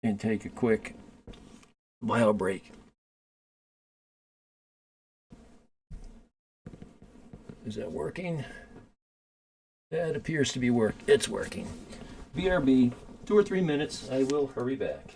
and take a quick bio break. Is that working? That appears to be It's working. BRB, 2 or 3 minutes. I will hurry back.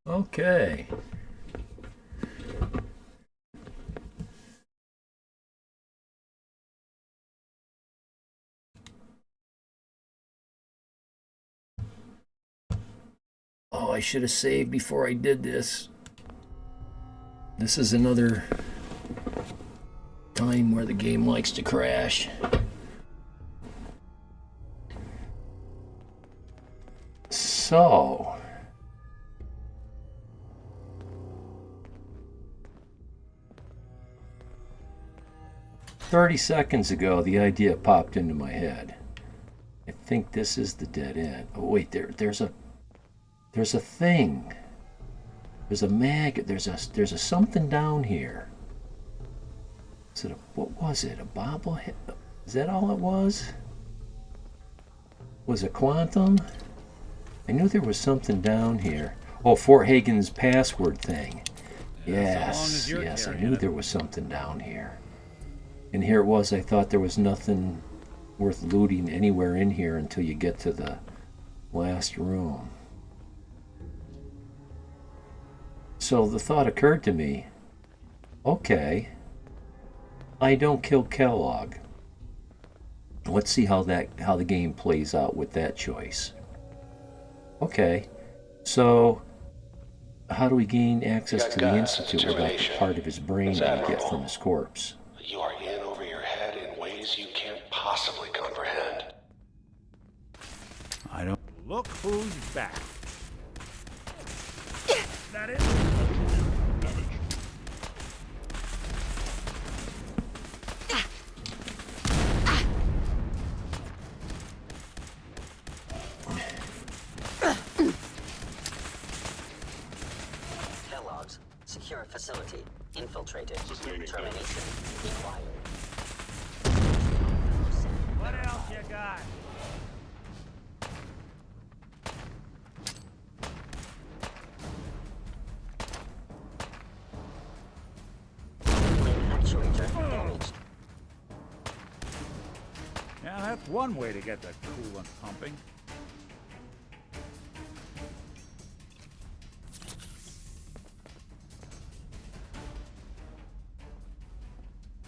Okay. Oh, I should have saved before I did this. This is another time where the game likes to crash. So, 30 seconds ago, the idea popped into my head. I think this is the dead end. Oh wait, there's a thing. There's a there's a something down here. What was it? A bobblehead? Is that all it was? Was it quantum? I knew there was something down here. Oh, Fort Hagen's password thing. Yes, yes, I knew there was something down here. And here it was, I thought there was nothing worth looting anywhere in here until you get to the last room. So the thought occurred to me, okay, I don't kill Kellogg. Let's see how the game plays out with that choice. Okay, so how do we gain access to the Institute without the part of his brain that we get from his corpse? You are in over your head in ways you can't possibly comprehend. I don't... Look who's back. That is... Kellogg's secure facility infiltrated. Termination required. What else you got? Actuator damaged. Yeah, that's one way to get the coolant pumping.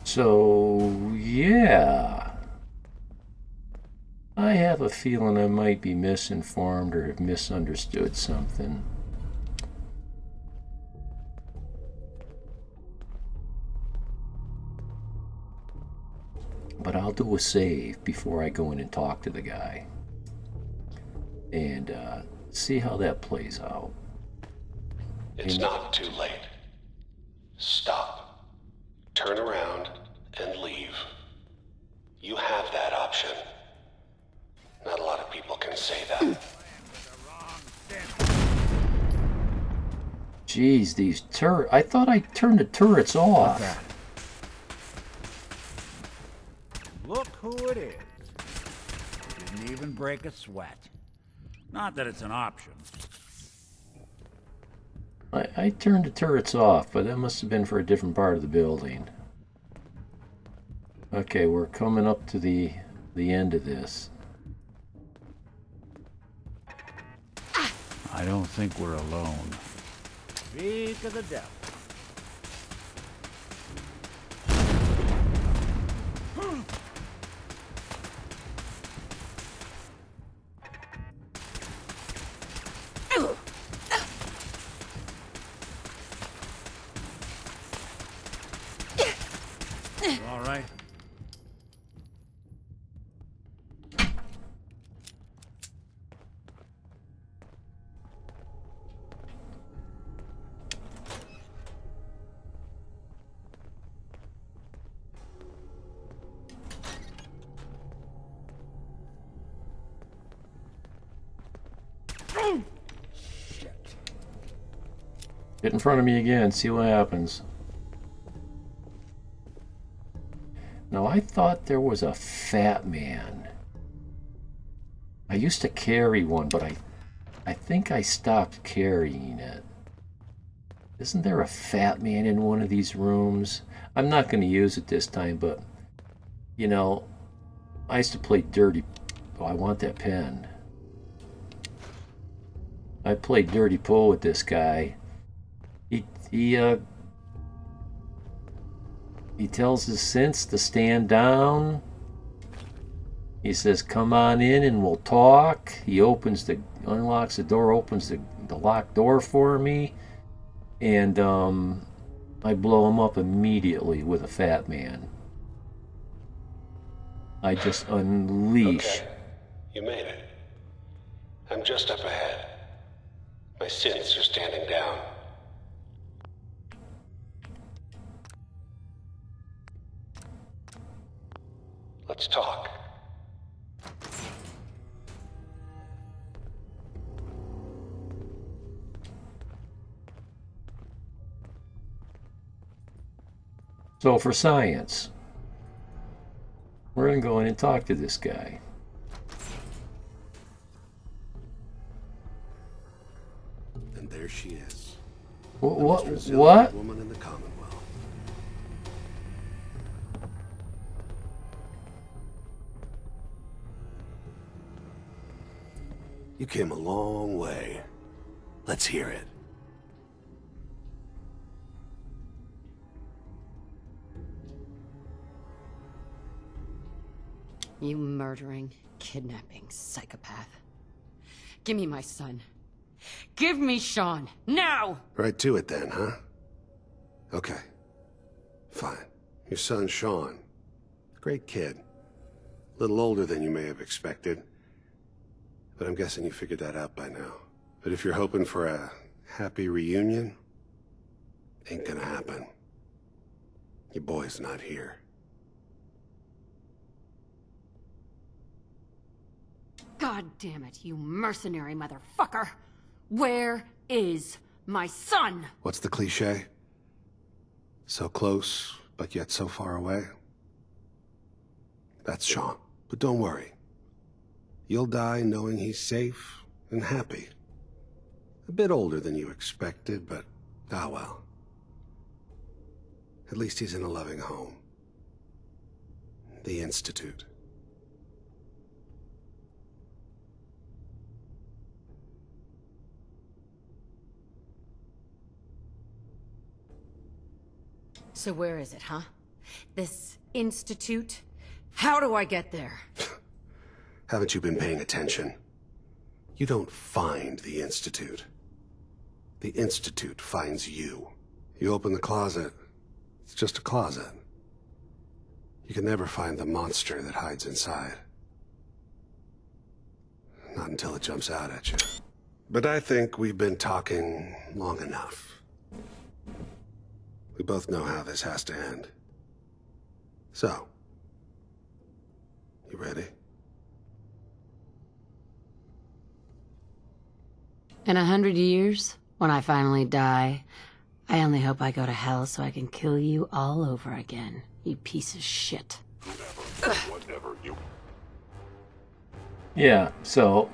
So, yeah. I have a feeling I might be misinformed or have misunderstood something. But I'll do a save before I go in and talk to the guy. And see how that plays out. It's not too late. Stop. Turn around and leave. You have that option. Not a lot of people can say that. Jeez, these turrets. I thought I turned the turrets off. Look who it is. Didn't even break a sweat. Not that it's an option. I turned the turrets off, but that must have been for a different part of the building. Okay, we're coming up to the end of this. I don't think we're alone. Speak of the devil. All right. Get in front of me again, see what happens. Now, I thought there was a fat man. I used to carry one, but I think I stopped carrying it. Isn't there a fat man in one of these rooms? I'm not going to use it this time, but, you know, I used to play dirty... Oh, I want that pen. I played dirty pool with this guy. He tells his synths to stand down. He says, come on in and we'll talk. He unlocks the door, opens the locked door for me. And I blow him up immediately with a fat man. I just unleash. Okay. You made it. I'm just up ahead. My synths are standing down. Let's talk. So for science, we're going to go in and talk to this guy. And there she is. What? The most resilient What? woman in the Commonwealth. You came a long way. Let's hear it. You murdering, kidnapping psychopath. Give me my son. Give me Sean, now! Right to it then, huh? Okay. Fine. Your son, Sean. Great kid. A little older than you may have expected. But I'm guessing you figured that out by now. But if you're hoping for a happy reunion, ain't gonna happen. Your boy's not here. God damn it, you mercenary motherfucker! Where is my son? What's the cliche? So close, but yet so far away? That's Sean. But don't worry. You'll die knowing he's safe and happy. A bit older than you expected, but ah well. At least he's in a loving home. The Institute. So where is it, huh? This institute? How do I get there? Haven't you been paying attention? You don't find the Institute. The Institute finds you. You open the closet, it's just a closet. You can never find the monster that hides inside. Not until it jumps out at you. But I think we've been talking long enough. We both know how this has to end. So, you ready? In 100 years, when I finally die, I only hope I go to hell so I can kill you all over again, you piece of shit. Yeah, so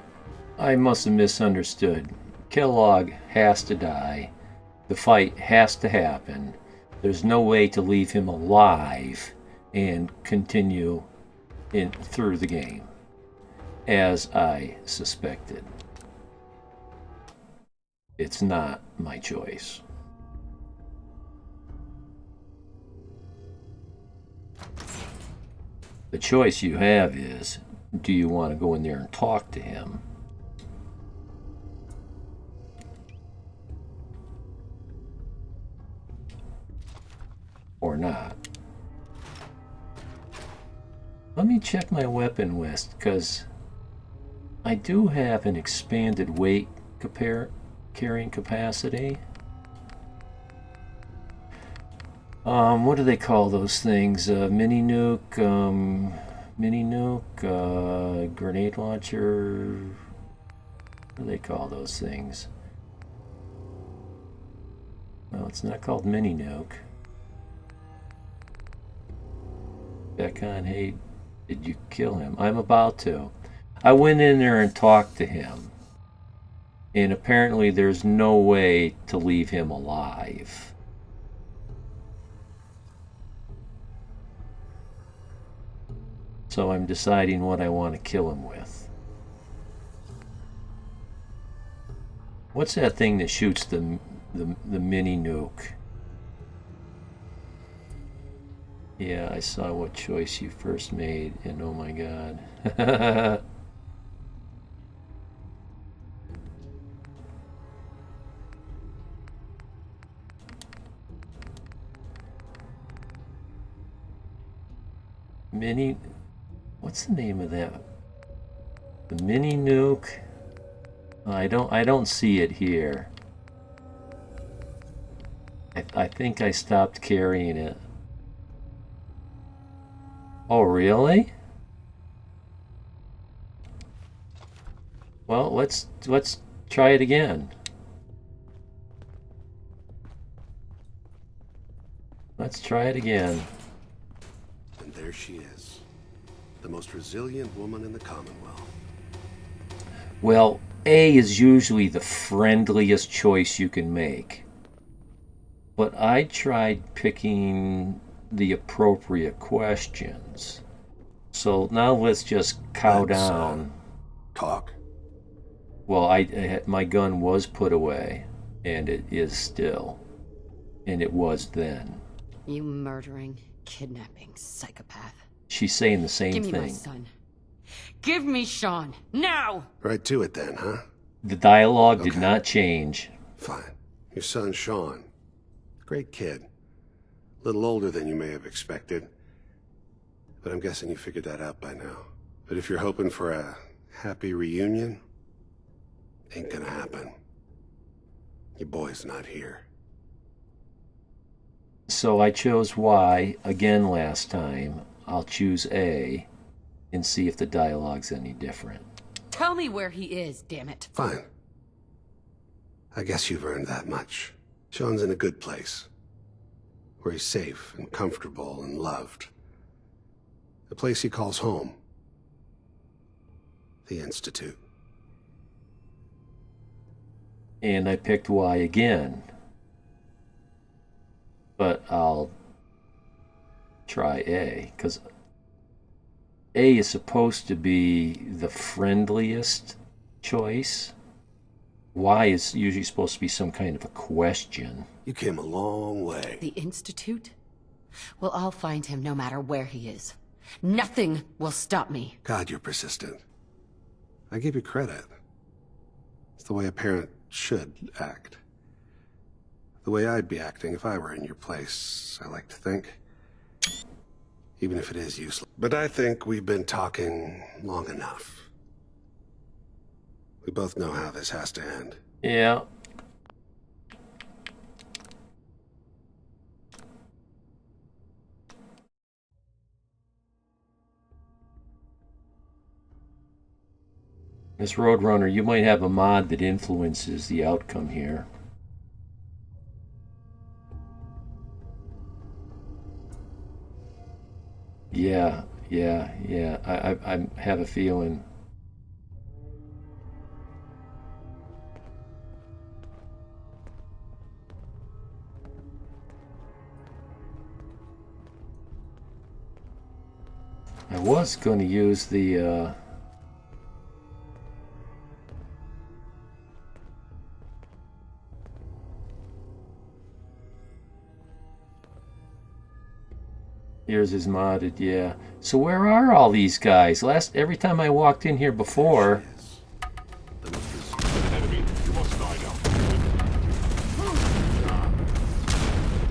I must have misunderstood. Kellogg has to die. The fight has to happen. There's no way to leave him alive and continue through the game, as I suspected. It's not my choice. The choice you have is, do you want to go in there and talk to him? Or not? Let me check my weapon list, because I do have an expanded weight carrying capacity. What do they call those things? Mini nuke, grenade launcher. What do they call those things? Well, it's not called mini nuke. Beckhon, hey, did you kill him? I'm about to. I went in there and talked to him. And apparently there's no way to leave him alive. So I'm deciding what I want to kill him with. What's that thing that shoots the mini nuke? Yeah, I saw what choice you first made, and oh my god. What's the name of that? The mini nuke? I don't see it here. I think I stopped carrying it. Oh, really? Well, let's try it again. Let's try it again. And there she is. The most resilient woman in the Commonwealth. Well, A is usually the friendliest choice you can make. But I tried picking the appropriate questions. So now let's just cow down. Talk. Well, my gun was put away, and it is still, and it was then. You murdering, kidnapping psychopath. She's saying the same Give me my thing. son. Give me Sean, now! Right to it then, huh? The dialogue did Okay. not change. Fine. Your son, Sean. Great kid. A little older than you may have expected. But I'm guessing you figured that out by now. But if you're hoping for a happy reunion, ain't gonna happen. Your boy's not here. So I chose Y again last time. I'll choose A and see if the dialogue's any different. Tell me where he is, damn it. Fine. I guess you've earned that much. Sean's in a good place. Where he's safe and comfortable and loved. A place he calls home. The Institute. And I picked Y again. But I'll try A, because A is supposed to be the friendliest choice. Y is usually supposed to be some kind of a question. You came a long way. The Institute? Well, I'll find him no matter where he is. Nothing will stop me. God, you're persistent. I give you credit. It's the way a parent should act. The way I'd be acting if I were in your place, I like to think. Even if it is useless. But I think we've been talking long enough. We both know how this has to end. Yeah. Miss Roadrunner, you might have a mod that influences the outcome here. Yeah. I have a feeling. I was going to use the Yours is modded, yeah. So where are all these guys? Every time I walked in here before. Enemy, you must find out.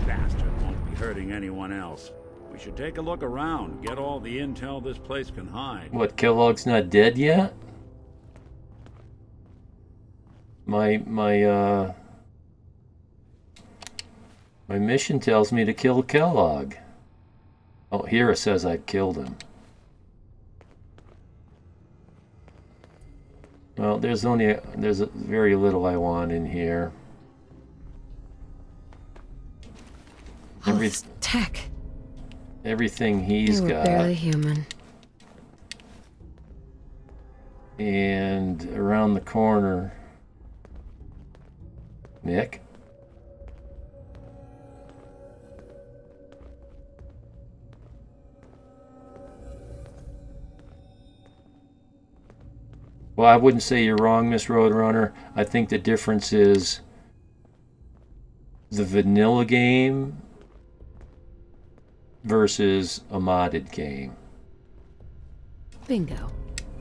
Bastard won't be hurting anyone else. We should take a look around, get all the intel this place can hide. What, Kellogg's not dead yet? My mission tells me to kill Kellogg. Oh, here it says I've killed him. Well, there's very little I want in here. All this tech. Everything he's You were got. barely human. And around the corner. Nick? Well, I wouldn't say you're wrong, Miss Roadrunner. I think the difference is the vanilla game versus a modded game. Bingo.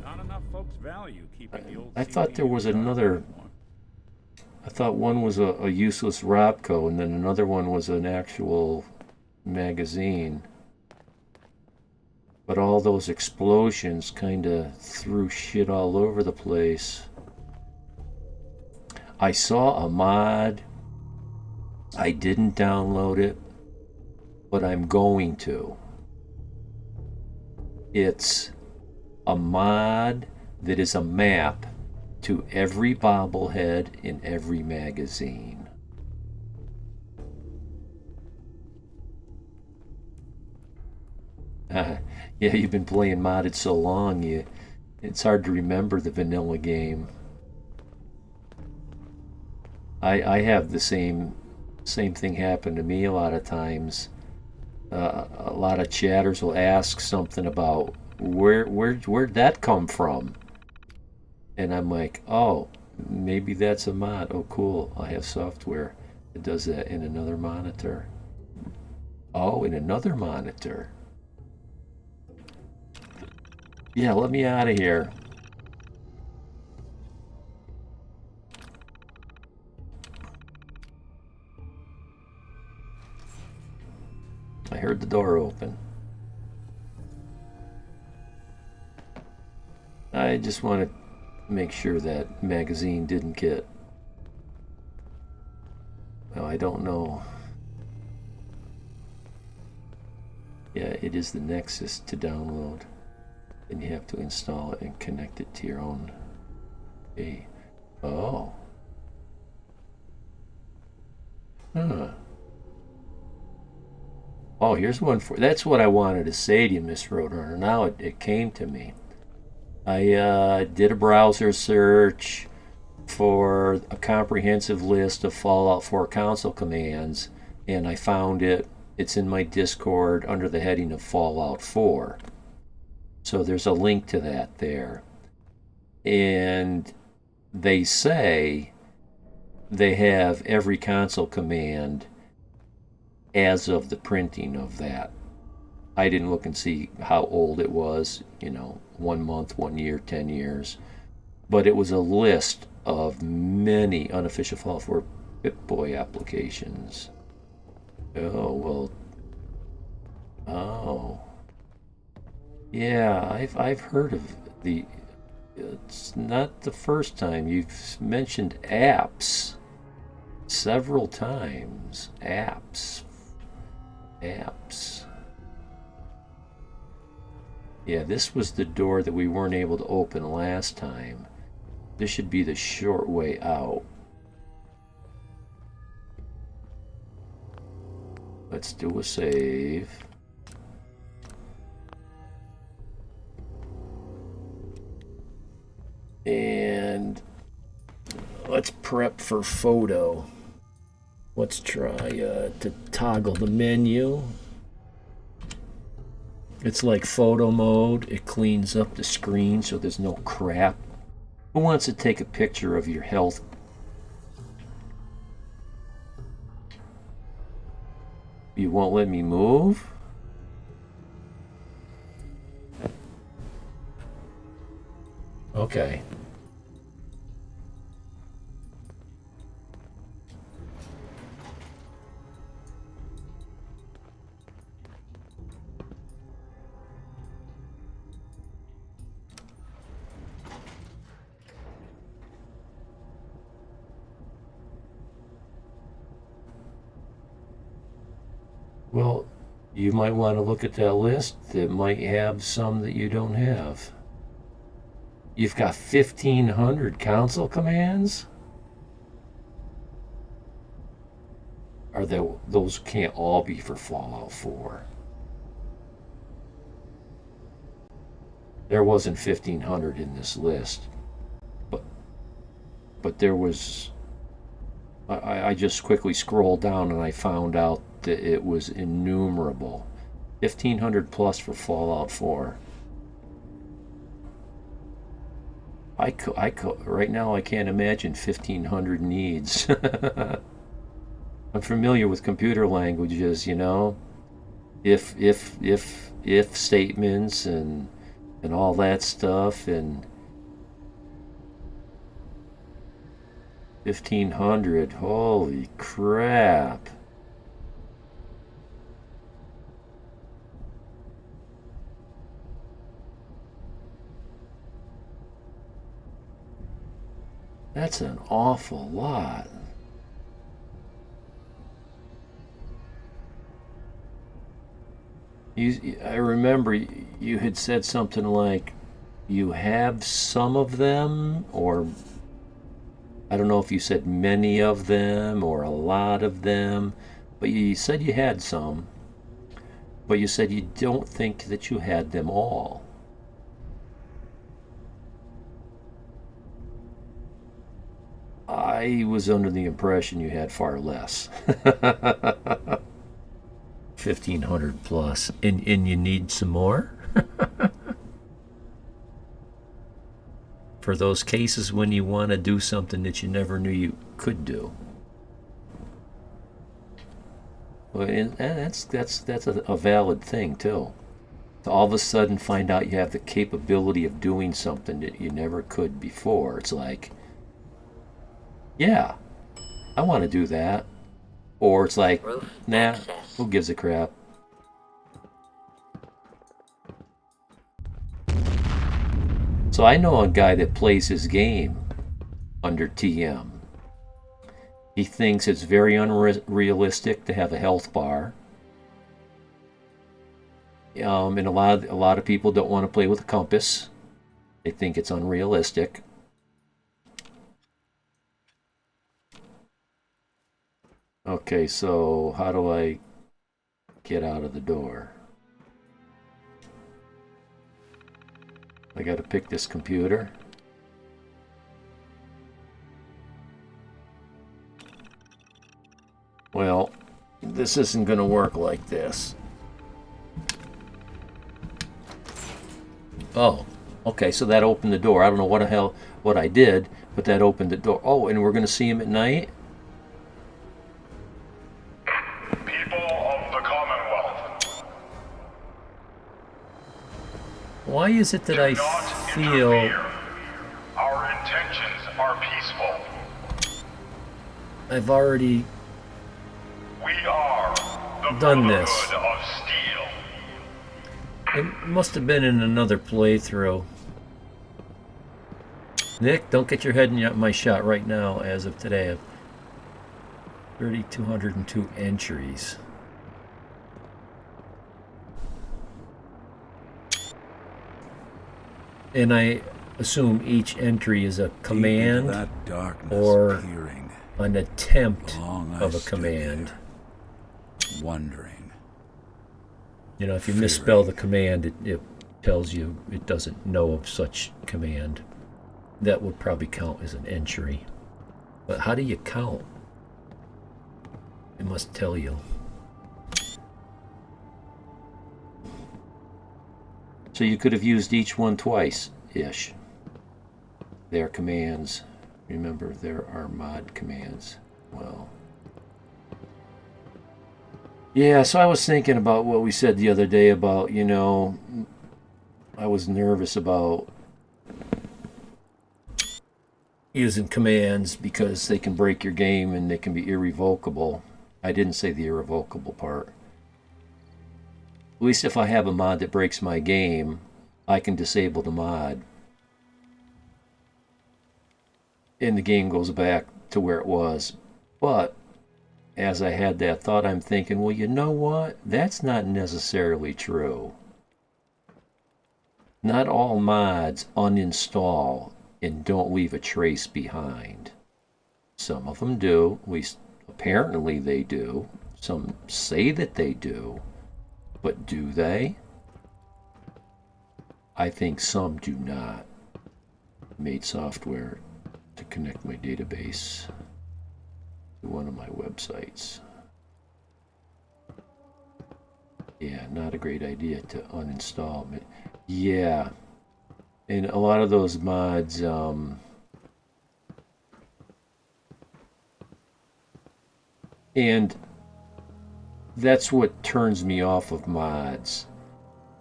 Not enough folks value keeping the old I thought there was CPU another. anymore. I thought one was a useless Robco, and then another one was an actual magazine. But all those explosions kind of threw shit all over the place. I saw a mod. I didn't download it, but I'm going to. It's a mod that is a map to every bobblehead in every magazine. Yeah, you've been playing modded so long, it's hard to remember the vanilla game. I have the same thing happen to me a lot of times. A lot of chatters will ask something about where'd that come from? And I'm like, oh, maybe that's a mod. Oh, cool. I have software that does that in another monitor. Oh, in another monitor. Yeah, let me out of here. I heard the door open. I just want to make sure that magazine didn't get... Well, I don't know. Yeah, it is the Nexus to download. And you have to install it and connect it to your own. Hey. Oh. Huh. Oh, here's one for... That's what I wanted to say to you, Miss Roadrunner. Now it came to me. I did a browser search for a comprehensive list of Fallout 4 console commands, and I found it. It's in my Discord under the heading of Fallout 4. So there's a link to that there. And they say they have every console command as of the printing of that. I didn't look and see how old it was, 1 month, 1 year, 10 years. But it was a list of many unofficial Fallout 4 Pip-Boy applications. Oh, well. Oh. Yeah, I've heard of the... It's not the first time. You've mentioned apps several times. Apps. Yeah, this was the door that we weren't able to open last time. This should be the short way out. Let's do a save. And let's prep for photo. Let's try to toggle the menu. It's like photo mode. It cleans up the screen so there's no crap. Who wants to take a picture of your health? You won't let me move? Okay. Well, you might want to look at that list that might have some that you don't have. You've got 1,500 console commands? Or those can't all be for Fallout 4. There wasn't 1,500 in this list. But there was... I just quickly scrolled down and I found out that it was innumerable. 1,500 plus for Fallout 4. Right now I can't imagine 1,500 needs. I'm familiar with computer languages, if statements and all that stuff, and 1,500, holy crap. That's an awful lot. I remember you had said something like, you have some of them, or I don't know if you said many of them or a lot of them, but you said you had some, but you said you don't think that you had them all. I was under the impression you had far less. 1,500 plus. And you need some more? for those cases when you want to do something that you never knew you could do. Well, and that's a valid thing too. To all of a sudden find out you have the capability of doing something that you never could before. It's like, yeah, I want to do that. Or it's like, nah, who gives a crap? So I know a guy that plays his game under TM. He thinks it's very unrealistic to have a health bar. And a lot of people don't want to play with a compass. They think it's unrealistic. Okay, so how do I get out of the door? I got to pick this computer. Well, this isn't going to work like this. Oh, okay, so that opened the door. I don't know what I did, but that opened the door. Oh, and we're going to see him at night? People of the Commonwealth. Why is it that I feel... Our intentions are peaceful. I've already We are the done this. Brotherhood of Steel. It must have been in another playthrough. Nick, don't get your head in my shot right now as of today. I have 3,202 entries. And I assume each entry is a command or an attempt of a command. Wondering. You know, if you misspell the command, it tells you it doesn't know of such command. That would probably count as an entry. But how do you count? It must tell you. So you could have used each one twice-ish. They are commands. Remember, there are mod commands. Well. Yeah, so I was thinking about what we said the other day about, you know, I was nervous about using commands because they can break your game and they can be irrevocable. I didn't say the irrevocable part. At least if I have a mod that breaks my game, I can disable the mod. And the game goes back to where it was. But as I had that thought, I'm thinking, well, you know what? That's not necessarily true. Not all mods uninstall and don't leave a trace behind. Some of them do. At least apparently they do. Some say that they do. But do they? I think some do not. Made software to connect my database to one of my websites. Yeah, not a great idea to uninstall it. Yeah, and a lot of those mods, and that's what turns me off of mods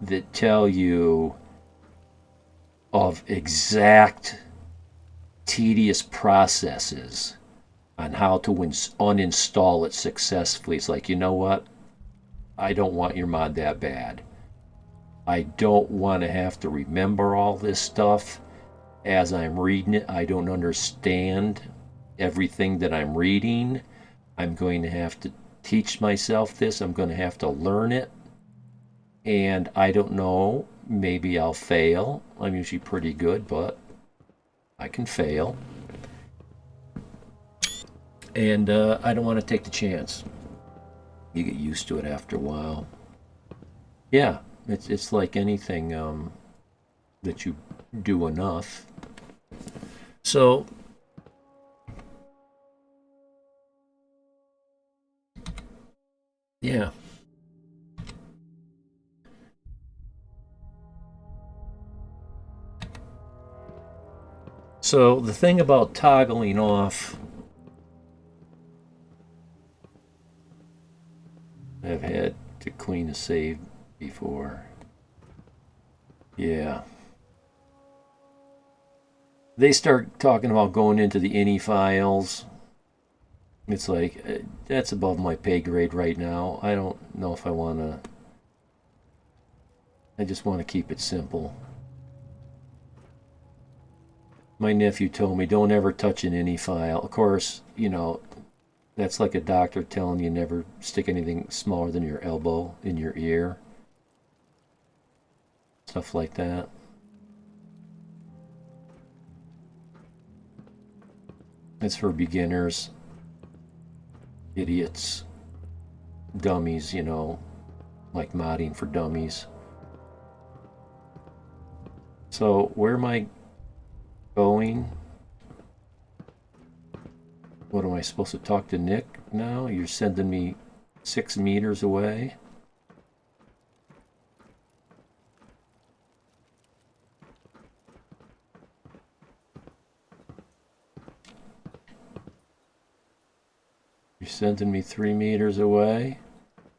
that tell you of exact tedious processes on how to uninstall it successfully. It's like, you know what? I don't want your mod that bad. I don't want to have to remember all this stuff as I'm reading it. I don't understand everything that I'm reading. I'm going to have to teach myself this. I'm going to have to learn it. And I don't know, maybe I'll fail. I'm usually pretty good, but I can fail. And I don't want to take the chance. You get used to it after a while. Yeah, it's like anything that you do enough. So yeah. So the thing about toggling off, I've had to clean a save before. Yeah. They start talking about going into the ini files. It's like, that's above my pay grade right now. I don't know if I want to. I just want to keep it simple. My nephew told me, don't ever touch an ini file. Of course, you know, that's like a doctor telling you never stick anything smaller than your elbow in your ear. Stuff like that. It's for beginners, idiots, dummies, you know, like modding for dummies. So, where am I going? What am I supposed to talk to Nick now? You're sending me 6 meters away? You're sending me 3 meters away?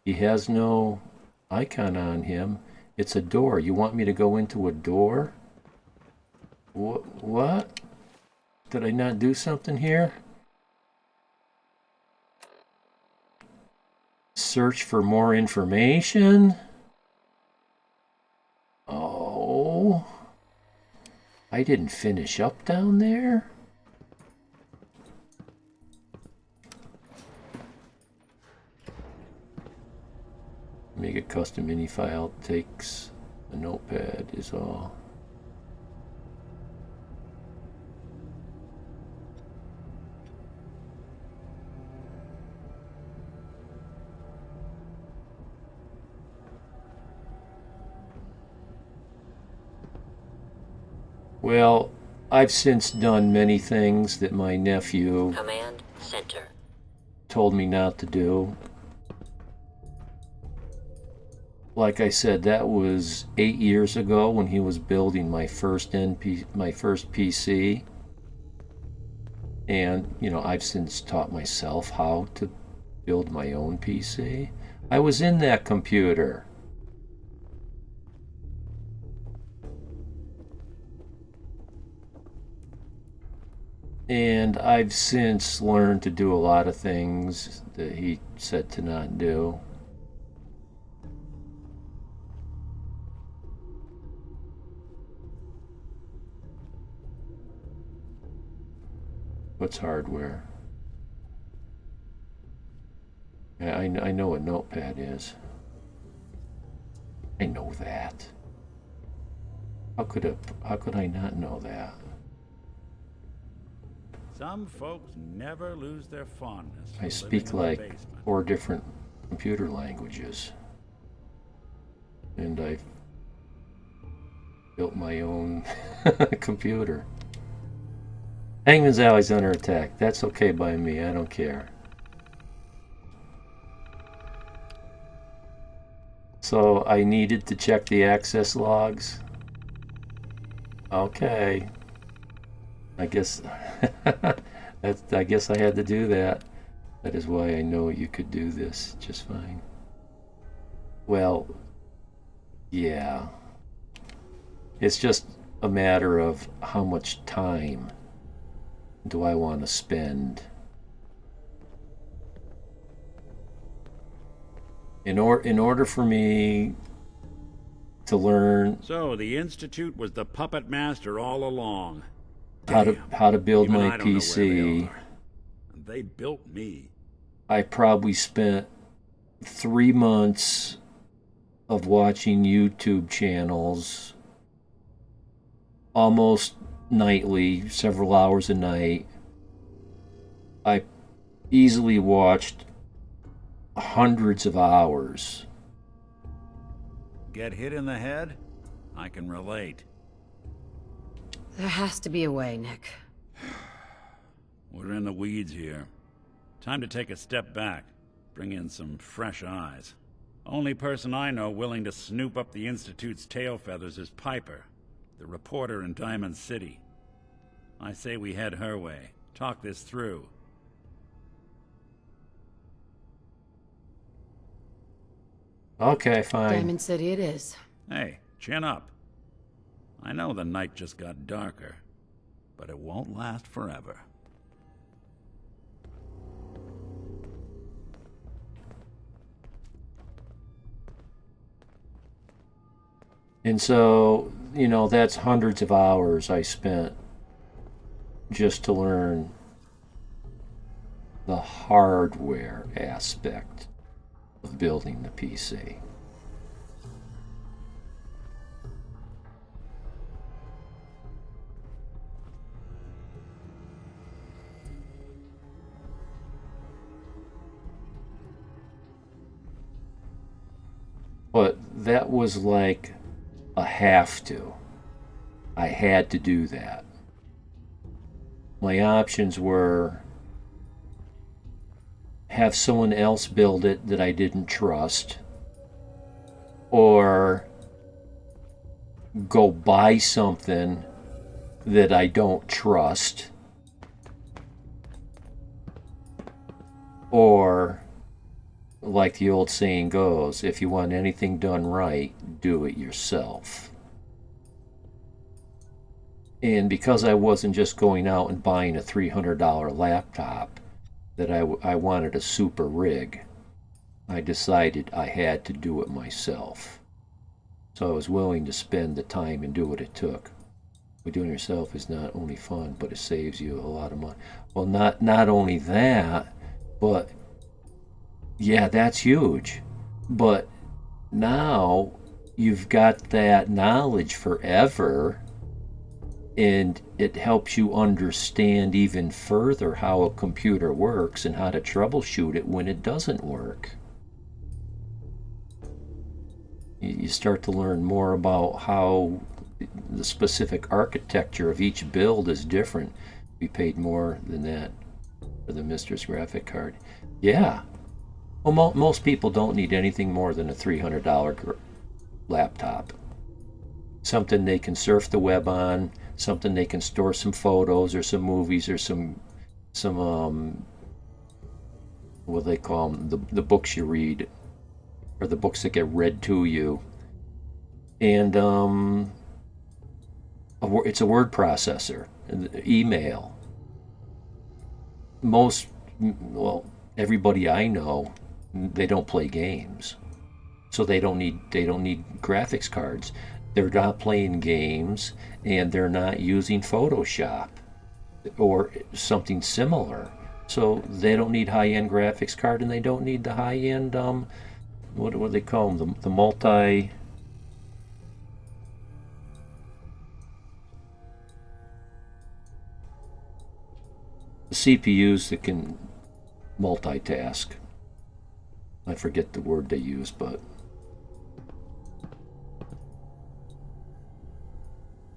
He has no icon on him. It's a door. You want me to go into a door? What? Did I not do something here? Search for more information? Oh. I didn't finish up down there? Make a custom mini file, takes a notepad is all. Well, I've since done many things that my nephew Command Center. told me not to do. Like I said, that was 8 years ago when he was building my first PC. And, you know, I've since taught myself how to build my own PC. I was in that computer. And I've since learned to do a lot of things that he said to not do. What's hardware? I know what Notepad is. I know that. How could I not know that? Some folks never lose their fondness for I living speak in the like basement. 4 different computer languages. And I've built my own computer. Hangman's Alley's under attack. That's okay by me. I don't care. So I needed to check the access logs. Okay. I guess I guess I had to do that. That is why I know you could do this just fine. Well, yeah. It's just a matter of how much time do I want to spend in order for me to learn So the Institute was the puppet master all along. how to build Even my I don't know where PC. they are. And they built me. I probably spent 3 months of watching YouTube channels almost nightly, several hours a night. I easily watched hundreds of hours. Get hit in the head? I can relate. There has to be a way, Nick. We're in the weeds here. Time to take a step back. Bring in some fresh eyes. Only person I know willing to snoop up the Institute's tail feathers is Piper, the reporter in Diamond City. I say we head her way. Talk this through. Okay, fine. Diamond City it is. Hey, chin up. I know the night just got darker, but it won't last forever. And so, you know, that's hundreds of hours I spent just to learn the hardware aspect of building the PC. But that was like a have to. I had to do that. My options were have someone else build it that I didn't trust, or go buy something that I don't trust, or, like the old saying goes, if you want anything done right, do it yourself. And because I wasn't just going out and buying a $300 laptop, that I wanted a super rig, I decided I had to do it myself. So I was willing to spend the time and do what it took. But doing it yourself is not only fun, but it saves you a lot of money. Well, not only that, but yeah, that's huge. But now you've got that knowledge forever, and it helps you understand even further how a computer works and how to troubleshoot it when it doesn't work. You start to learn more about how the specific architecture of each build is different. We paid more than that for the Mistress graphic card. Yeah. Well, most people don't need anything more than a $300 laptop. Something they can surf the web on, something they can store some photos or some movies or some what do they call them, the books you read, or the books that get read to you. And it's a word processor, email. Everybody I know, they don't play games, so they don't need graphics cards. They're not playing games, and they're not using Photoshop or something similar. So they don't need high-end graphics card, and they don't need the high-end what do they call them? The multi. The CPUs that can multitask. I forget the word they use, but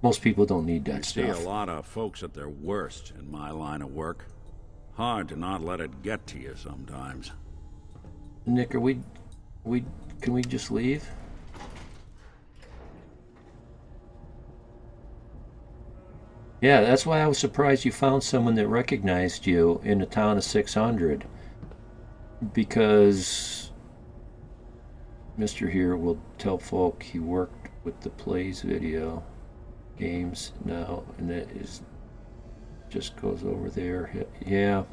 most people don't need that See stuff. a lot of folks at their worst in my line of work. Hard to not let it get to you sometimes. Nick, can we just leave? Yeah, that's why I was surprised you found someone that recognized you in a town of 600. Because Mr. here will tell folk he worked with the Plays video games now, and that is just goes over there. Yeah.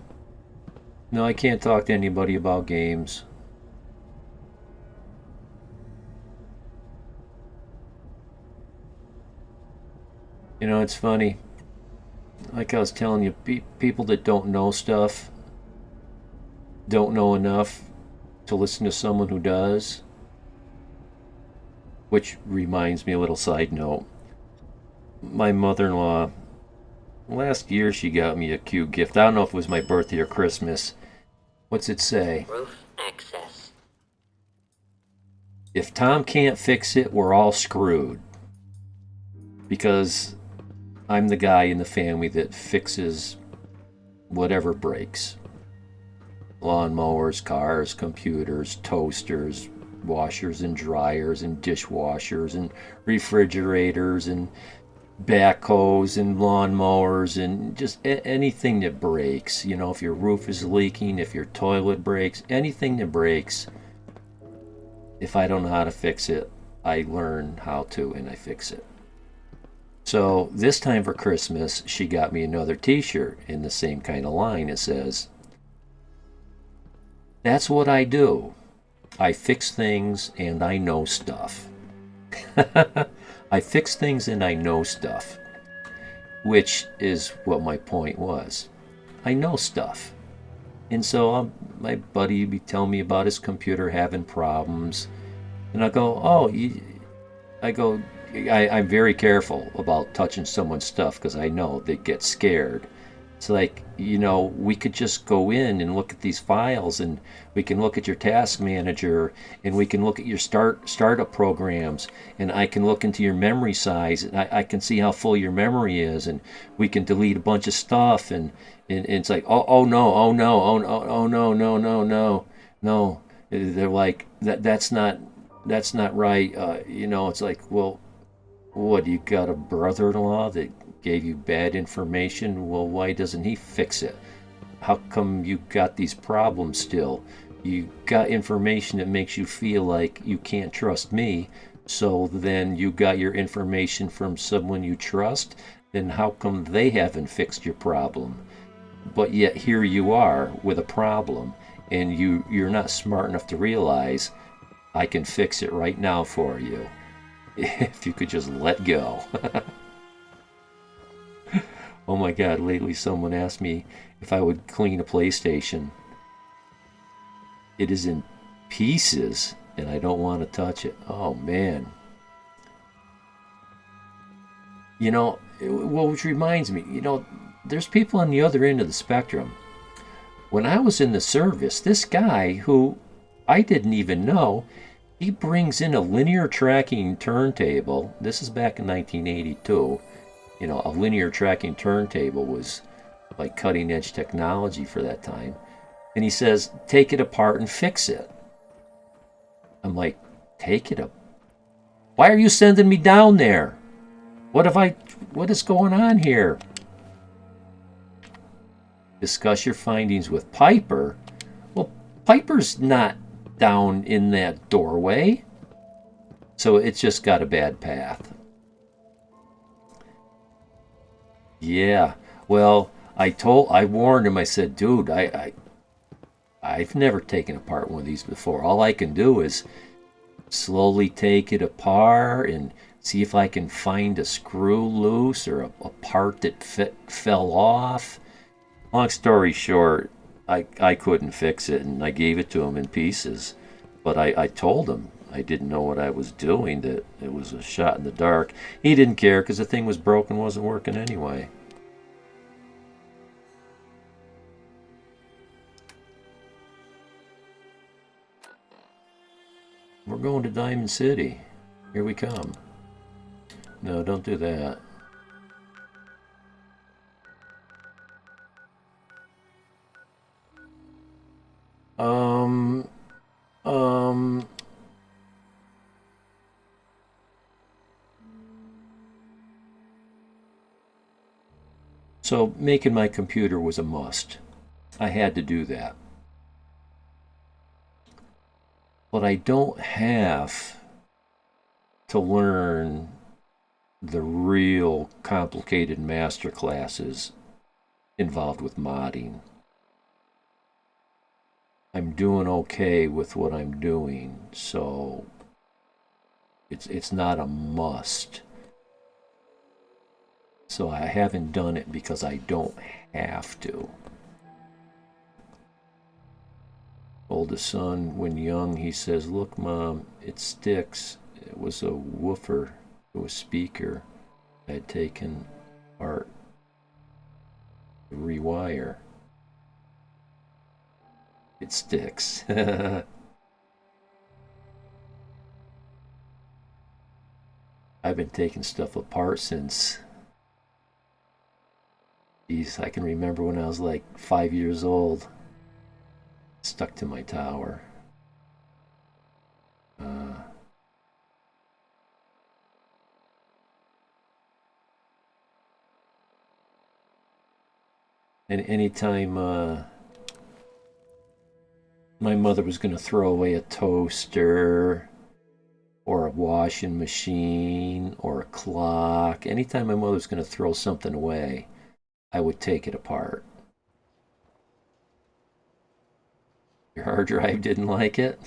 No, I can't talk to anybody about games. You know, it's funny. Like I was telling you, people that don't know stuff don't know enough to listen to someone who does. Which reminds me, a little side note. My mother-in-law, last year she got me a cute gift. I don't know if it was my birthday or Christmas. What's it say? Roof access. If Tom can't fix it, we're all screwed. Because I'm the guy in the family that fixes whatever breaks. Lawnmowers, cars, computers, toasters, washers and dryers and dishwashers and refrigerators and backhoes and lawnmowers and just anything that breaks. You know, if your roof is leaking, if your toilet breaks, anything that breaks, if I don't know how to fix it, I learn how to and I fix it. So this time for Christmas, she got me another t-shirt in the same kind of line. It says, "That's what I do. I fix things and I know stuff." I fix things and I know stuff, which is what my point was. I know stuff. And so my buddy would be telling me about his computer having problems. And I go, I'm very careful about touching someone's stuff because I know they get scared. It's like, you know, we could just go in and look at these files, and we can look at your task manager, and we can look at your startup programs, and I can look into your memory size, and I can see how full your memory is, and we can delete a bunch of stuff, and it's like, oh no, oh no, oh no, oh no, no, no, no, no. They're like, that's not right. You know, it's like, well, what, you got a brother-in-law that gave you bad information? Well, why doesn't he fix it? How come you got these problems still? You got information that makes you feel like you can't trust me, so then you got your information from someone you trust, then how come they haven't fixed your problem? But yet here you are with a problem, and you're not smart enough to realize I can fix it right now for you. If you could just let go. Oh my God, lately someone asked me if I would clean a PlayStation. It is in pieces and I don't want to touch it. Oh man. You know, well, which reminds me, you know, there's people on the other end of the spectrum. When I was in the service, this guy who I didn't even know, he brings in a linear tracking turntable. This is back in 1982. You know, a linear tracking turntable was like cutting edge technology for that time. And he says, take it apart and fix it. I'm like, take it up? Why are you sending me down there? What is going on here? Discuss your findings with Piper. Well, Piper's not down in that doorway. So it's just got a bad path. Yeah, well, I warned him. I said, dude, I've never taken apart one of these before. All I can do is slowly take it apart and see if I can find a screw loose or a part that fell off. Long story short, I couldn't fix it, and I gave it to him in pieces. But I told him I didn't know what I was doing, that it was a shot in the dark. He didn't care because the thing was broken, wasn't working anyway. We're going to Diamond City. Here we come. No, don't do that. So making my computer was a must. I had to do that. But I don't have to learn the real complicated master classes involved with modding. I'm doing okay with what I'm doing, so it's not a must. So I haven't done it because I don't have to. Oldest son, when young, he says, "Look, Mom, it sticks. It was a woofer, it was speaker. I had taken apart to rewire. It sticks." I've been taking stuff apart since, geez, I can remember when I was like 5 years old. Stuck to my tower. And anytime my mother was going to throw away a toaster or a washing machine or a clock, anytime my mother was going to throw something away, I would take it apart. Your hard drive didn't like it?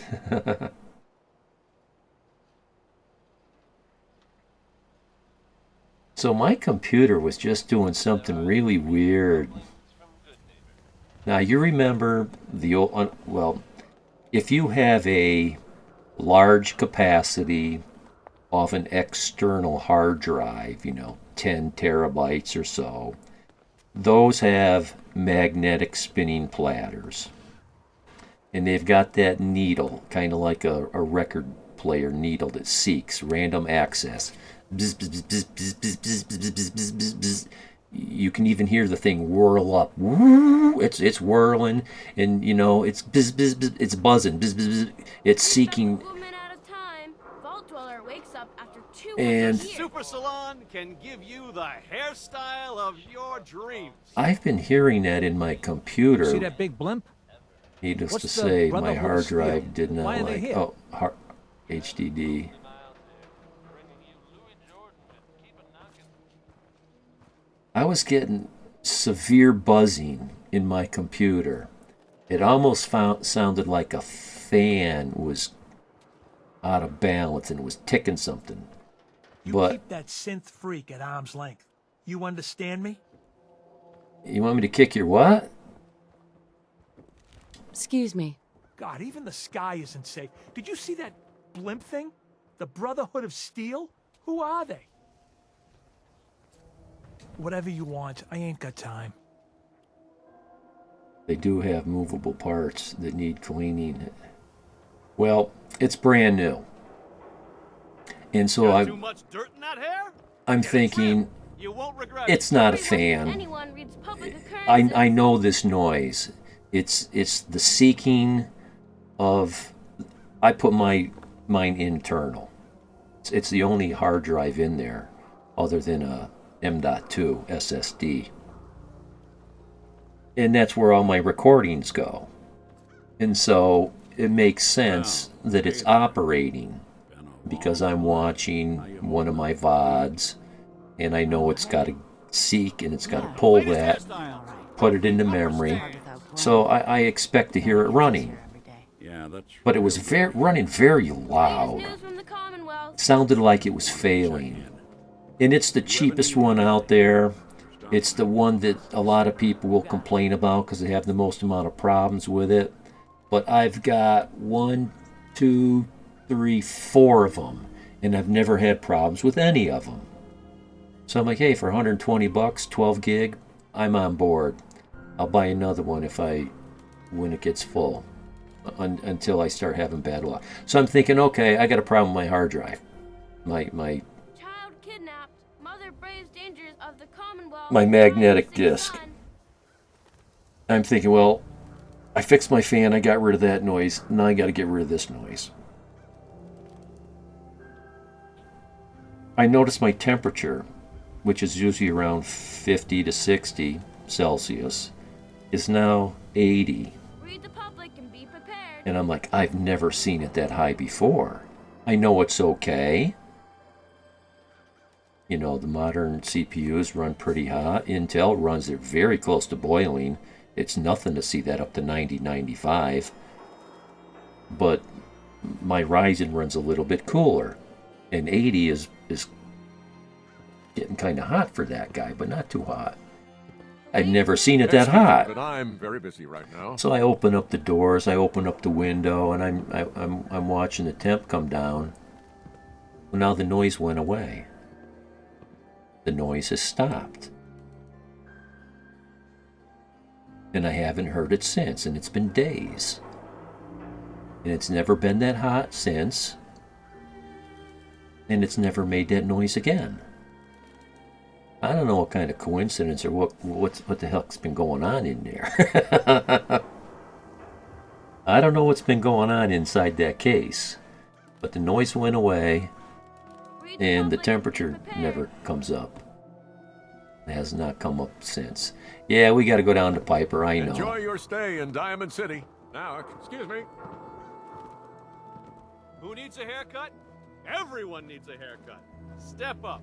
So my computer was just doing something really weird. Now you remember the old, well, if you have a large capacity of an external hard drive, 10 terabytes or so, those have magnetic spinning platters. And they've got that needle, kind of like a record player needle that seeks random access. Bzz, bzz, bzz, bzz, bzz, bzz, bzz, bzz, bzz, bzz, bzz. You can even hear the thing whirl up. It's whirling, and it's bzz, bzz, bzz, it's buzzing. Bzz, bzz, bzz. It's seeking. And Super Salon can give you the hairstyle of your dreams. I've been hearing that in my computer. See that big blimp? Needless What's to the say, my Brotherhood hard of Steel? drive did not Why are they like. here? Oh, HDD. I was getting severe buzzing in my computer. It almost sounded like a fan was out of balance and was ticking something. You But keep that synth freak at arm's length. You understand me? you want me to kick your what? Excuse me. God, even the sky isn't safe. Did you see that blimp thing? The Brotherhood of Steel? Who are they? Whatever you want, I ain't got time. They do have movable parts that need cleaning. Well, it's brand new. And so Got too much dirt in that hair? I'm Get a thinking, trim. You won't regret it's not a fan. Anyone reads public I know this noise. It's the seeking of. I put mine internal. It's the only hard drive in there, other than a M.2 SSD, and that's where all my recordings go. And so it makes sense that it's operating because I'm watching one of my VODs, and I know it's got to seek and it's got to pull that, put it into memory. So I expect to hear it running. Yeah, that's But it was running very loud. Sounded like it was failing. And it's the cheapest one out there. It's the one that a lot of people will complain about because they have the most amount of problems with it. But I've got 1, 2, 3, 4 of them, and I've never had problems with any of them. So I'm like, hey, for $120, 12 gig, I'm on board. I'll buy another one when it gets full, until I start having bad luck. So I'm thinking, okay, I got a problem with my hard drive. My magnetic disk. I'm thinking, well, I fixed my fan, I got rid of that noise, now I got to get rid of this noise. I noticed my temperature, which is usually around 50 to 60 Celsius, is now 80. Read the public and be prepared. And I'm like, I've never seen it that high before. I know it's okay. The modern CPUs run pretty hot. Intel runs it very close to boiling. It's nothing to see that up to 90, 95. But my Ryzen runs a little bit cooler. And 80 is getting kind of hot for that guy, but not too hot. I've never seen it that hot. But I'm very busy right now. So I open up the doors, I open up the window, and I'm watching the temp come down. Well, now the noise went away. The noise has stopped. And I haven't heard it since, and it's been days. And it's never been that hot since. And it's never made that noise again. I don't know what kind of coincidence or what the heck's been going on in there. I don't know what's been going on inside that case. But the noise went away, and the temperature never comes up. It has not come up since. Yeah, we got to go down to Piper, I know. Enjoy your stay in Diamond City. Now, excuse me. Who needs a haircut? Everyone needs a haircut. Step up.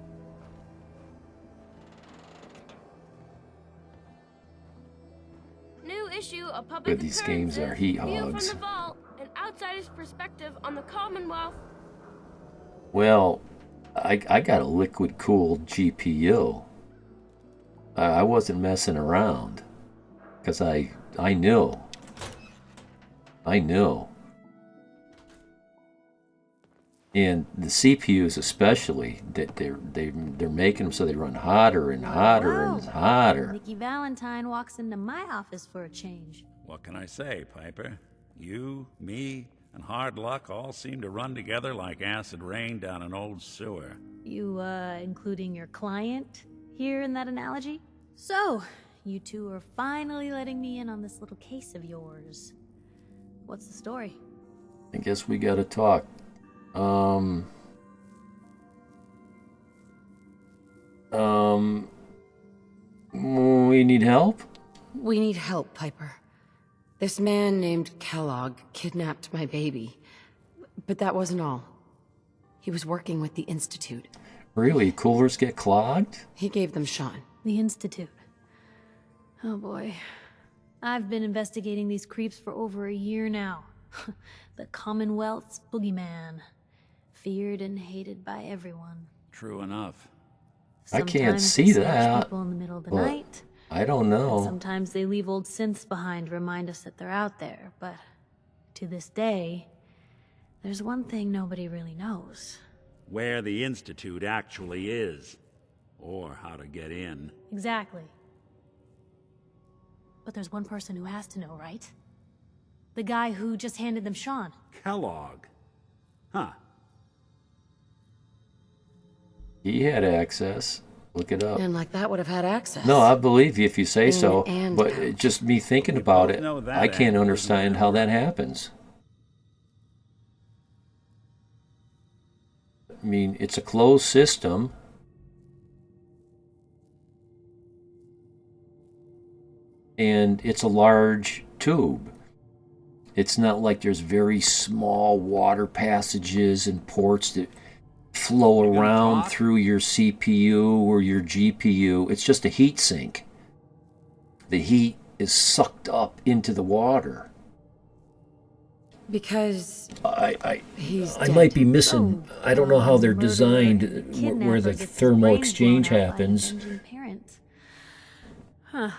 New issue of public Good, these games are heat View hogs. from the vault, an outsider's perspective on the Commonwealth. Well, I got a liquid cooled GPU. I wasn't messing around because I knew. And the CPUs especially, that they're making them so they run hotter and hotter and hotter. Nikki Valentine walks into my office for a change. What can I say, Piper? You, me, and hard luck all seem to run together like acid rain down an old sewer. You, including your client here in that analogy? So, you two are finally letting me in on this little case of yours. What's the story? I guess we gotta talk. We need help? We need help, Piper. This man named Kellogg kidnapped my baby. But that wasn't all. He was working with the Institute. Really? Coolers get clogged? He gave them Sean. The Institute. Oh boy. I've been investigating these creeps for over a year now. The Commonwealth's boogeyman. Feared and hated by everyone. True enough. I can't Sometimes see they smash that. people in the middle of the Well, night. I don't And know. sometimes they leave old synths behind to remind us that they're out there. But to this day, there's one thing nobody really knows. Where the Institute actually is. Or how to get in. Exactly. But there's one person who has to know, right? The guy who just handed them Sean. Kellogg. Huh. He had access. Look it up. And like that would have had access. No, I believe you if you say In so. and But out. just me thinking about both it, know that I can't angle, understand isn't it? how that happens. I mean, it's a closed system. And it's a large tube. It's not like there's very small water passages and ports that flow gonna around talk? through your CPU or your GPU. It's just a heat sink. The heat is sucked up into the water. Because he's I dead. might be missing. Oh, I don't know how they're murderer, designed kidnapper where the gets his thermal brains exchange blown out by an happens. avenging parent. Huh.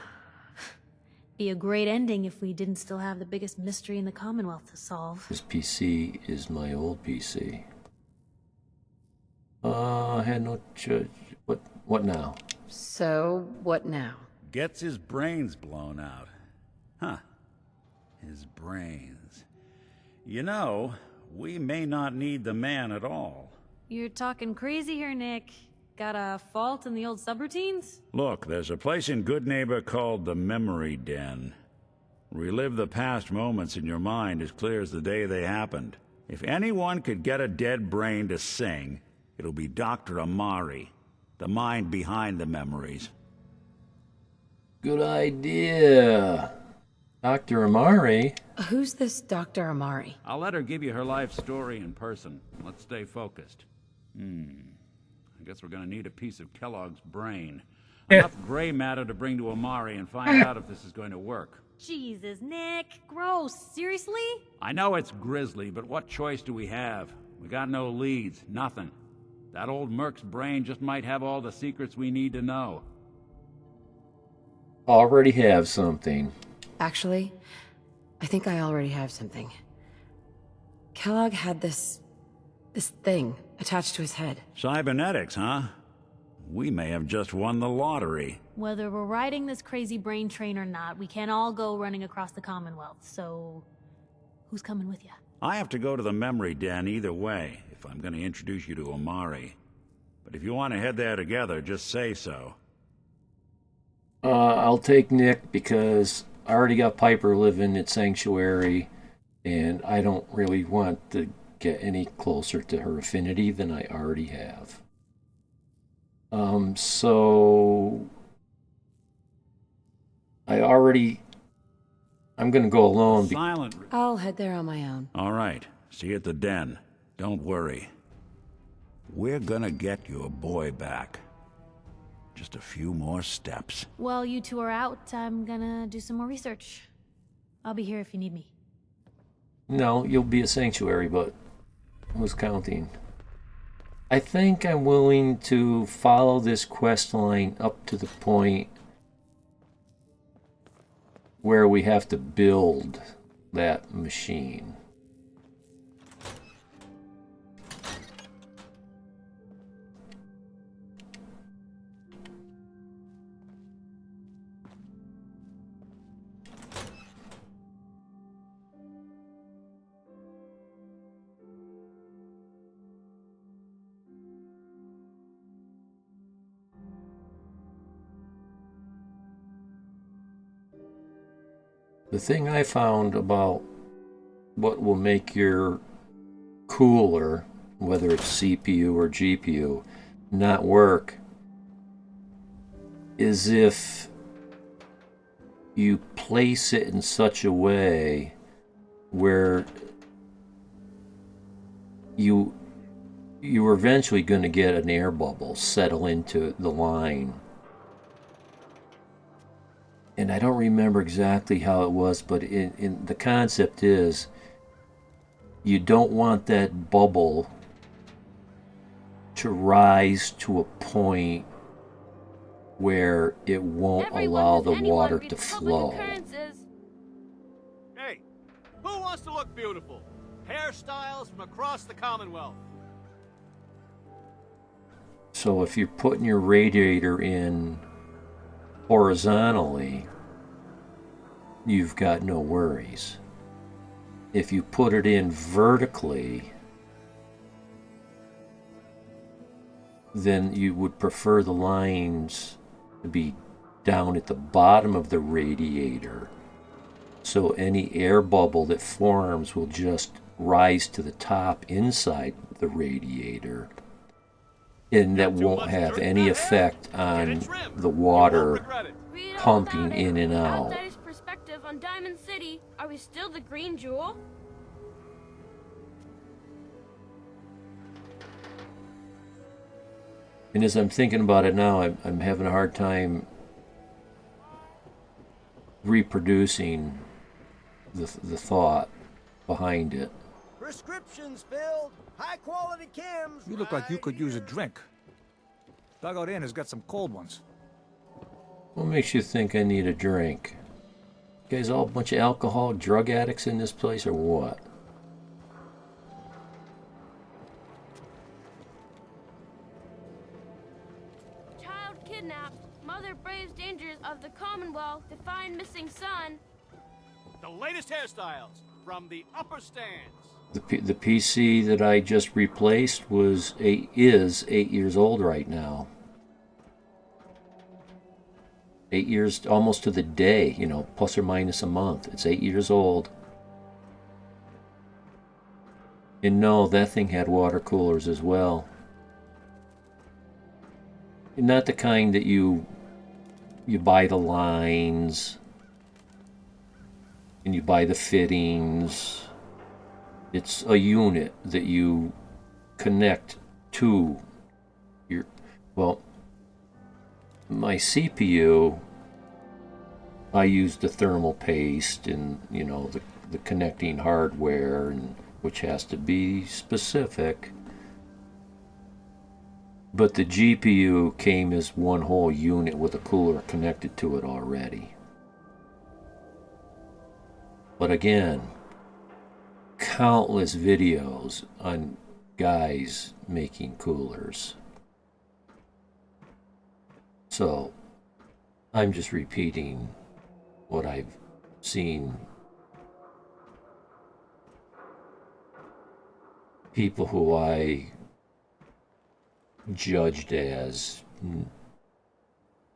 Be a great ending if we didn't still have the biggest mystery in the Commonwealth to solve. This PC is my old PC. I had no choice. What now? So, what now? Gets his brains blown out. Huh. His brains. You know, we may not need the man at all. You're talking crazy here, Nick. Got a fault in the old subroutines? Look, there's a place in Good Neighbor called the Memory Den. Relive the past moments in your mind as clear as the day they happened. If anyone could get a dead brain to sing, it'll be Dr. Amari, the mind behind the memories. Good idea. Dr. Amari? Who's this Dr. Amari? I'll let her give you her life story in person. Let's stay focused. I guess we're gonna need a piece of Kellogg's brain. Enough gray matter to bring to Amari and find out if this is going to work. Jesus, Nick. Gross. Seriously? I know it's grisly, but what choice do we have? We got no leads, nothing. That old Merc's brain just might have all the secrets we need to know. Already have something. Actually, I think I already have something. Kellogg had this thing attached to his head. Cybernetics, huh? We may have just won the lottery. Whether we're riding this crazy brain train or not, we can't all go running across the Commonwealth, so... who's coming with you? I have to go to the memory den either way, if I'm going to introduce you to Omari. But if you want to head there together, just say so. I'll take Nick because I already got Piper living at Sanctuary, and I don't really want to get any closer to her affinity than I already have. So I'm going to go alone. Silent. I'll head there on my own. All right. See you at the den. Don't worry. We're gonna get your boy back. Just a few more steps. While you two are out, I'm gonna do some more research. I'll be here if you need me. No, you'll be a sanctuary, but who's counting? I think I'm willing to follow this quest line up to the point where we have to build that machine. The thing I found about what will make your cooler, whether it's CPU or GPU, not work is if you place it in such a way where you're eventually going to get an air bubble settle into the line. And I don't remember exactly how it was, but in the concept is you don't want that bubble to rise to a point where it won't allow the water to flow. Hey, who wants to look beautiful? Hairstyles from across the Commonwealth. So if you're putting your radiator in horizontally, you've got no worries. If you put it in vertically, then you would prefer the lines to be down at the bottom of the radiator, so any air bubble that forms will just rise to the top inside the radiator, and that won't have any effect on the water pumping in and out. Outsider's perspective on Diamond City. Are we still the green jewel? And as I'm thinking about it now, I'm having a hard time reproducing the thought behind it. Prescriptions filled, high quality chems. You look like you could use a drink. Dugout Inn has got some cold ones. What makes you think I need a drink? You guys all a bunch of alcoholic drug addicts in this place or what? Child kidnapped. Mother braves dangers of the Commonwealth to find missing son. The latest hairstyles from the upper stands. The PC that I just replaced is 8 years old right now. 8 years, almost to the day, plus or minus a month. It's 8 years old. And no, that thing had water coolers as well. Not the kind that you buy the lines and you buy the fittings. It's a unit that you connect to your, my CPU, I used the thermal paste and, the connecting hardware, and which has to be specific. But the GPU came as one whole unit with a cooler connected to it already. But again, countless videos on guys making coolers. So I'm just repeating what I've seen people who I judged as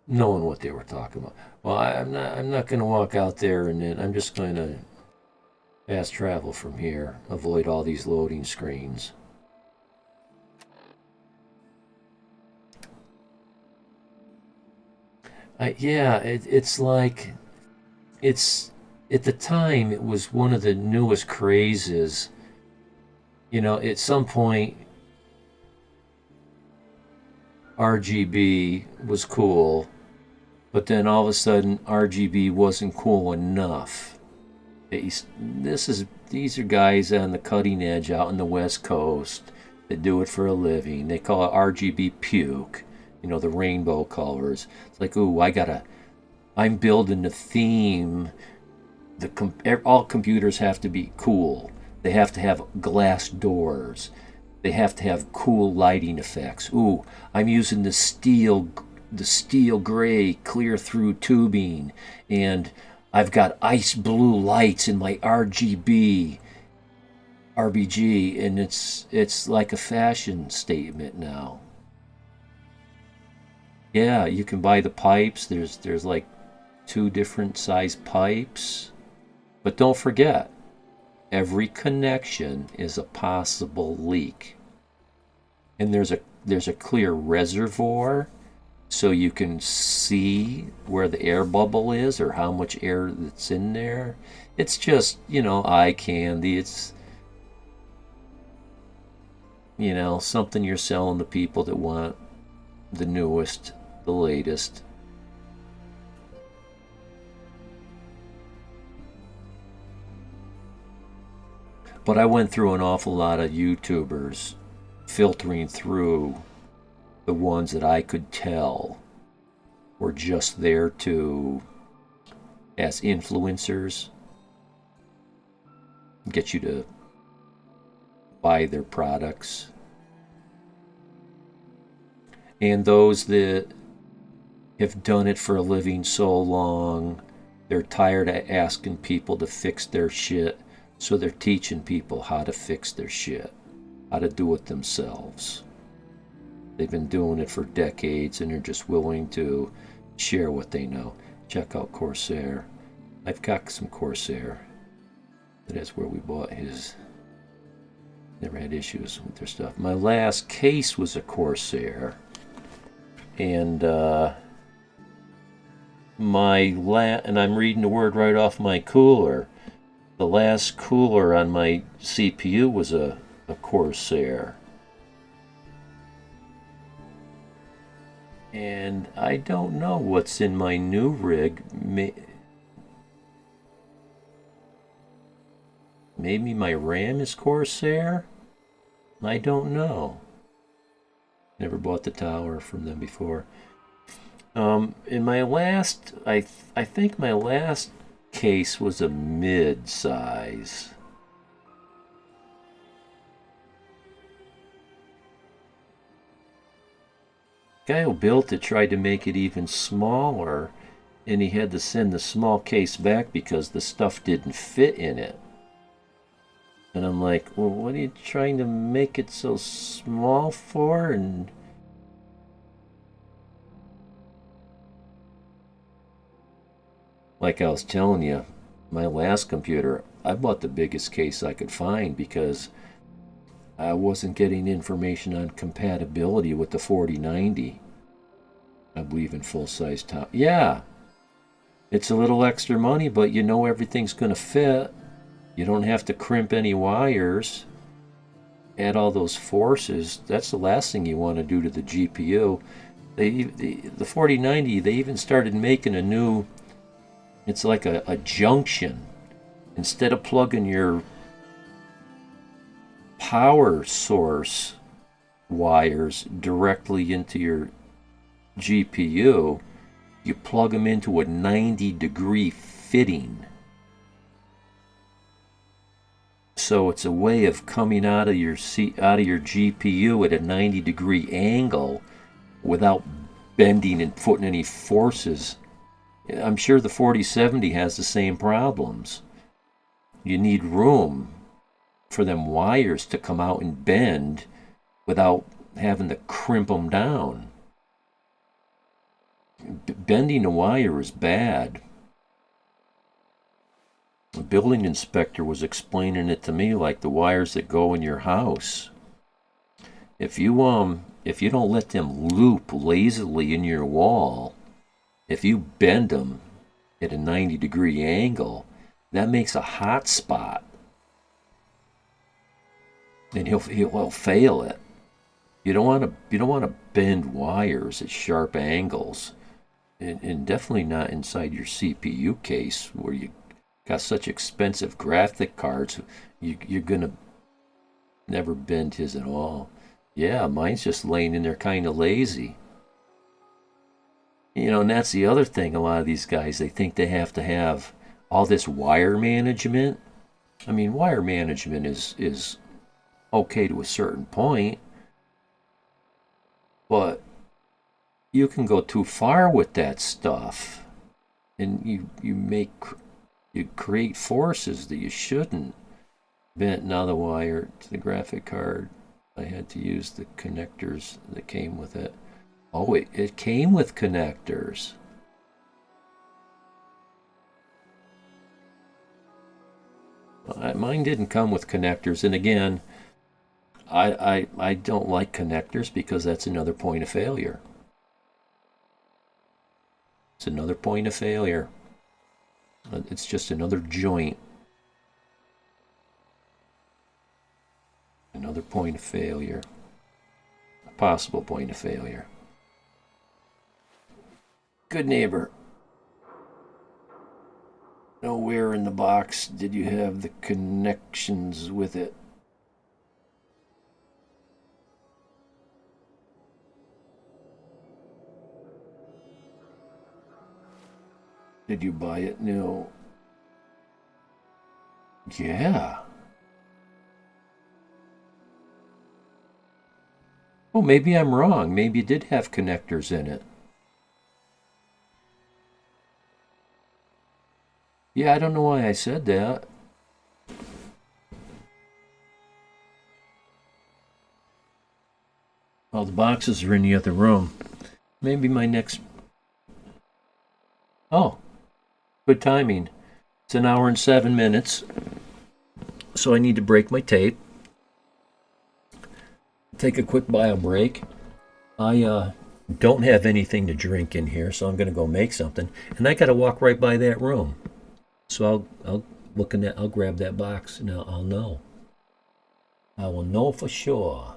knowing what they were talking about. Well, I'm not going to walk out there and then I'm just going to fast travel from here, avoid all these loading screens. It's like it's at the time it was one of the newest crazes. You know, at some point RGB was cool, but then all of a sudden RGB wasn't cool enough. These are guys on the cutting edge out on the West Coast that do it for a living. They call it RGB puke, you know, the rainbow colors. It's like, ooh, I'm building a theme. All computers have to be cool. They have to have glass doors. They have to have cool lighting effects. Ooh, I'm using the steel gray clear through tubing, and I've got ice blue lights in my RGB RBG, and it's like a fashion statement now. Yeah, you can buy the pipes. There's like 2 different size pipes. But don't forget, every connection is a possible leak. And there's a clear reservoir, so you can see where the air bubble is or how much air that's in there. It's just, you know, eye candy. It's, you know, something you're selling to people that want the newest, the latest. But I went through an awful lot of YouTubers, filtering through the ones that I could tell were just there as influencers, get you to buy their products. And those that have done it for a living so long, they're tired of asking people to fix their shit. So they're teaching people how to fix their shit, how to do it themselves. They've been doing it for decades, and they're just willing to share what they know. Check out Corsair. I've got some Corsair. That's where we bought his. Never had issues with their stuff. My last case was a Corsair, and and I'm reading the word right off my cooler. The last cooler on my CPU was a Corsair. And I don't know what's in my new rig. Maybe my RAM is Corsair? I don't know. Never bought the tower from them before. In my last, I think my last case was a mid-size. Guy who built it tried to make it even smaller, and he had to send the small case back because the stuff didn't fit in it. And I'm like, well, what are you trying to make it so small for? And like I was telling you, my last computer, I bought the biggest case I could find because I wasn't getting information on compatibility with the 4090. I believe in full-size top. Yeah, it's a little extra money, but you know everything's going to fit. You don't have to crimp any wires. Add all those forces. That's the last thing you want to do to the GPU. The 4090, they even started making a new, it's like a junction. Instead of plugging your power source wires directly into your GPU, you plug them into a 90-degree fitting. So it's a way of coming out of your GPU at a 90-degree angle without bending and putting any forces. I'm sure the 4070 has the same problems. You need room for them wires to come out and bend without having to crimp them down. Bending a wire is bad. The building inspector was explaining it to me like the wires that go in your house. If you don't let them loop lazily in your wall, if you bend them, at a 90-degree angle, that makes a hot spot. And he'll fail it. You don't want to bend wires at sharp angles, and definitely not inside your CPU case where you got such expensive graphic cards. You're gonna never bend his at all. Yeah, mine's just laying in there kind of lazy. You know, and that's the other thing. A lot of these guys, they think they have to have all this wire management. I mean, wire management is okay to a certain point, but you can go too far with that stuff, and you create forces that you shouldn't. Bent now the wire to the graphic card. I had to use the connectors that came with it. Oh, it came with connectors. Mine didn't come with connectors, and again, I don't like connectors because that's another point of failure. It's another point of failure. It's just another joint. Another point of failure. A possible point of failure. Good neighbor. Nowhere in the box did you have the connections with it. Did you buy it new? Yeah. Oh, maybe I'm wrong. Maybe it did have connectors in it. Yeah, I don't know why I said that. Well, the boxes are in the other room. Maybe my next... Oh, good timing. It's 1 hour and 7 minutes. So I need to break my tape. Take a quick bio break. I don't have anything to drink in here, so I'm going to go make something. And I got to walk right by that room. So I'll look in that. I'll grab that box and I'll know. I will know for sure.